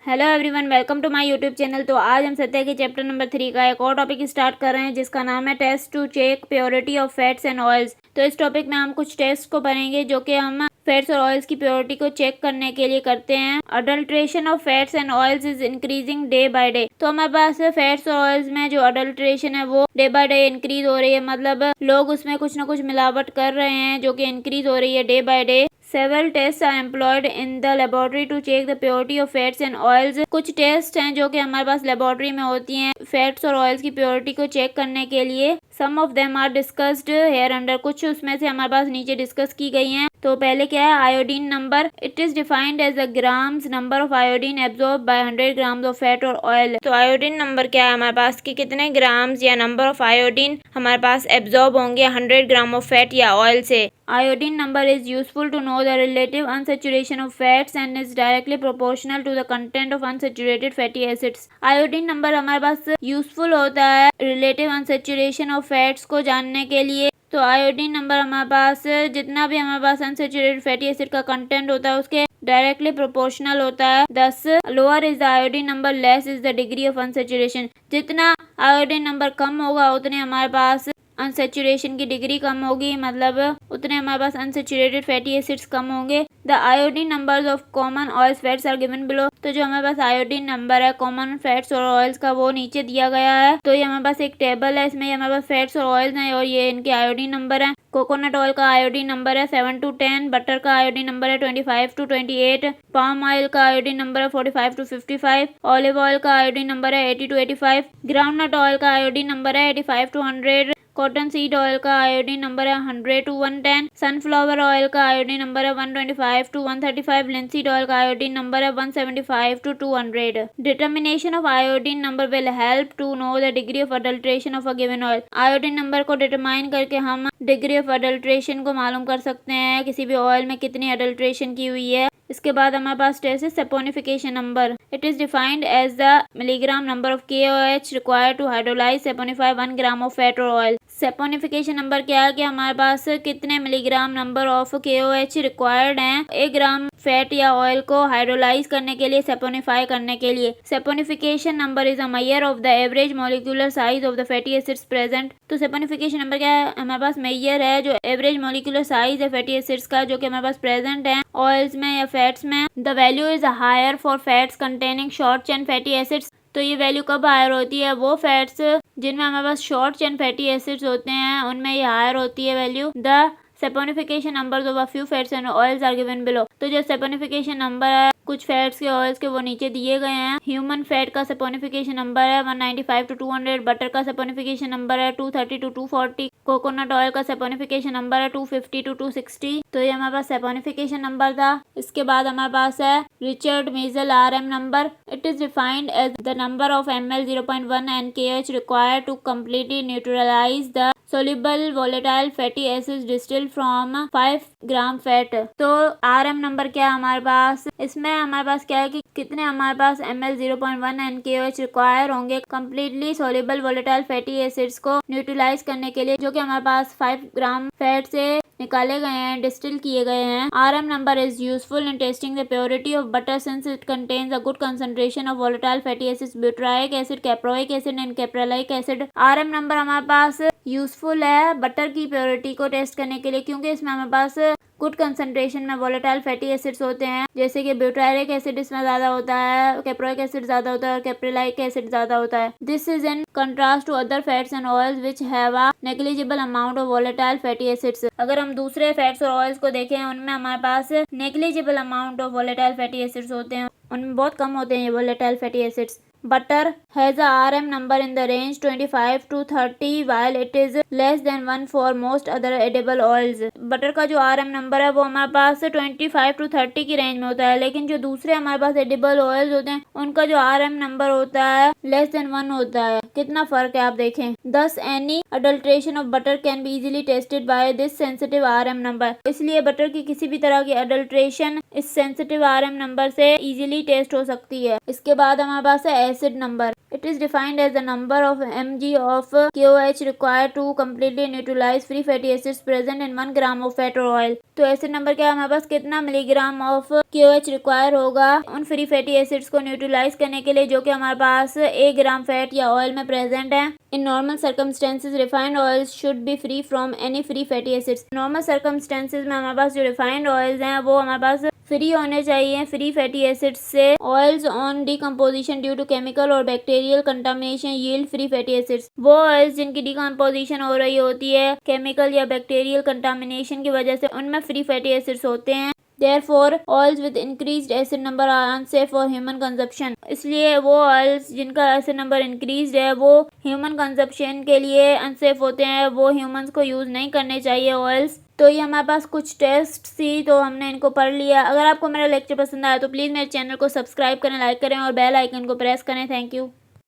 Hello everyone, welcome to my YouTube channel. तो आज हम सत्या के चैप्टर नंबर 3 का एक और टॉपिक स्टार्ट कर रहे हैं जिसका नाम है test to check purity of fats and oils. तो इस टॉपिक में हम कुछ टेस्ट को पढ़ेंगे जो कि हम फैट्स और ऑयल्स की प्योरिटी को चेक करने के लिए करते हैं। Adulteration of fats and oils is increasing day by day. तो हमारे पास फैट्स और ऑयल्स में जो अडल्ट्रेशन है वो डे बाय डे इंक्रीज हो रही है, मतलब लोग उसमें कुछ ना कुछ मिलावट कर रहे हैं जो कि इंक्रीज हो रही है day by day. Several tests are employed in the laboratory to check the purity of fats and oils। कुछ टेस्ट हैं जो कि हमारे पास लेबोरेटरी में होती हैं फैट्स और ऑयल्स की प्योरिटी को चेक करने के लिए। Some of them are discussed here under। कुछ उसमें से हमारे पास नीचे डिस्कस की गई हैं। तो पहले क्या है, iodine number. It is defined as the grams number of iodine absorb by 100 grams of fat और ऑयल। तो आयोडीन नंबर क्या है हमारे पास कि कितने ग्राम्स या नंबर ऑफ आयोडीन हमारे पास एब्जॉर्ब होंगे 100 ग्राम ऑफ फैट या ऑयल से। Iodine number is useful to know the relative unsaturation of fats and is directly proportional to the content of unsaturated fatty acids। Iodine number हमारे पास useful होता है relative unsaturation of fats को जानने के लिए। तो आयोडीन नंबर हमारे पास जितना भी हमारे पास अनसेचुरेटेड फैटी एसिड का कंटेंट होता है उसके डायरेक्टली प्रोपोर्शनल होता है। दस lower is the iodine number less is the degree of unsaturation. जितना आयोडीन नंबर कम होगा उतने हमारे पास अनसेचुरेशन की डिग्री कम होगी, मतलब उतने हमारे पास अनसेचुरेटेड फैटी एसिड्स कम होंगे। The iodine numbers of common oils fats are given below. तो जो हमारे पास आयोडीन नंबर है कॉमन फैट्स और ऑयल्स का वो नीचे दिया गया है। तो ये हमारे पास एक टेबल है, इसमें हमारे पास फैट्स और ऑयल्स हैं और ये इनके आयोडीन नंबर है। कोकोनट ऑयल का आयोडीन नंबर है 7 to 10, बटर का आयोडीन नंबर है 25 to 28, पाम ऑयल का आयोडीन नंबर है 45 to 55, ऑलिव ऑयल का आयोडीन नंबर है 80 to 85, ग्राउंडनट ऑयल का आयोडीन नंबर है 85 to 100, कॉटन सीड ऑयल का आयोडीन नंबर है 100 to 110, सनफ्लावर ऑयल का आयोडीन नंबर है 125 to 135, लिंसीड ऑयल का आयोडीन नंबर है 175 to 200। Determination of iodine number will help to know the degree of adulteration of a given oil. Iodine number को determine करके हम degree of adulteration को मालूम कर सकते हैं किसी भी ऑयल में कितनी अडल्ट्रेशन की हुई है। इसके बाद हमारे पास टेस्ट है saponification number. It is defined as the milligram number of KOH required to hydrolyse saponify 1 gram of fat और ऑयल। सैपोनिफिकेशन नंबर क्या है कि हमारे पास कितने milligram number of KOH required हैं 1 ग्राम फैट या ऑयल को हाइड्रोलाइज करने के लिए, सैपोनिफाई करने के लिए। Saponification number is a measure of the average molecular size of the fatty acids present. तो सैपोनिफिकेशन नंबर क्या है हमारे पास मेजर है जो एवरेज मॉलिक्यूलर साइज है फैटी एसिड्स का जो कि हमारे पास प्रेजेंट है ऑयल्स में या फैट्स में। The value is higher for fats containing short chain fatty acids. तो ये वैल्यू कब हायर होती है, वो फैट्स जिनमें हमारे पास शॉर्ट चेन फैटी एसिड्स होते हैं उनमें ये हायर होती है value. The saponification numbers of a few fats and oils are given below. तो जो सैपोनिफिकेशन नंबर है कुछ फैट्स के ऑयल्स के वो नीचे दिए गए हैं। ह्यूमन फैट का सैपोनिफिकेशन नंबर है 195 to 200, बटर का सैपोनिफिकेशन नंबर है 230 to 240, कोकोनट ऑयल का सैपोनिफिकेशन नंबर है 250 to 260। तो ये हमारे पास सैपोनिफिकेशन नंबर था। इसके बाद हमारे पास है Reichert Meissl RM number. It is defined as the number of ml 0.1 NKH required to completely neutralise the soluble volatile fatty acids distilled from 5 gram fat. तो RM नंबर क्या है हमारे पास, इसमें हमारे पास क्या है कि कितने हमारे पास ml 0.1 NKH रिक्वायर होंगे completely soluble volatile fatty acids को न्यूट्रलाइज करने के लिए जो कि हमारे पास 5 ग्राम फैट से निकाले गए हैं, डिस्टिल किए गए हैं। RM number is useful in testing the purity of butter since it contains a good concentration of volatile fatty acids butyric acid, caproic acid and capric acid. RM number हमारे पास useful है butter की purity को test करने के लिए क्योंकि इसमें हमारे पास गुड कंसंट्रेशन में वोलेटाइल फैटी एसिड्स होते हैं, जैसे कि ब्यूटाइरिक एसिड इसमें ज्यादा होता है, कैप्रोइक एसिड ज्यादा होता है और कैप्रिलाइक एसिड ज्यादा होता है। This is in contrast to other fats and oils which have a negligible amount of volatile fatty acids. अगर हम दूसरे फैट्स और ऑयल्स को देखें उनमें हमारे पास negligible amount of volatile fatty acids होते हैं, उनमें बहुत कम होते हैं ये volatile fatty acids. Butter has a RM number in the range 25 to 30 while it is less than 1 for most other edible oils। Butter का जो RM नंबर है वो हमारे पास 25 to 30 की रेंज में होता है, लेकिन जो दूसरे हमारे पास एडिबल ऑयल्स होते हैं उनका जो RM नंबर होता है लेस देन 1 होता है। कितना फर्क है आप देखें। Thus any adulteration of butter can be easily tested by this sensitive RM number। इसलिए बटर की किसी भी तरह की अडल्ट्रेशन इस सेंसिटिव RM नंबर से इजीली टेस्ट हो सकती है। इसके बाद हमारे पास है acid number. It is defined as the number of mg of KOH required to completely neutralize free fatty acids present in 1 gram of fat or oil। तो एसिड नंबर क्या है, हमारे पास कितना मिलीग्राम ऑफ KOH रिक्वायर होगा उन free fatty acids को neutralise करने के लिए जो कि हमारे पास 1 ग्राम फैट या ऑयल में प्रेजेंट है। In normal circumstances refined oils should be free from any free fatty acids. Normal circumstances में हमारे पास जो रिफाइंड ऑयल्स हैं वो हमारे पास फ्री होने चाहिए फ्री फैटी एसिड्स से। Oils on decomposition due to chemical और bacterial contamination yield free fatty acids. वो ऑयल्स जिनकी डिकम्पोजिशन हो रही होती है केमिकल या बैक्टीरियल कंटामिनेशन की वजह से, उनमें फ्री फैटी एसिड्स होते हैं। Therefore, oils with increased acid number are unsafe for human consumption। इसलिए वो ऑयल्स जिनका एसिड नंबर इंक्रीज है वो ह्यूमन कंजप्शन के लिए अनसेफ होते हैं, वो ह्यूमंस को यूज़ नहीं करने चाहिए ऑयल्स। तो ये हमारे पास कुछ टेस्ट थी तो हमने इनको पढ़ लिया। अगर आपको मेरा लेक्चर पसंद आया तो प्लीज़ मेरे चैनल को सब्सक्राइब करें, लाइक करें और बेल आइकन को प्रेस करें। Thank you.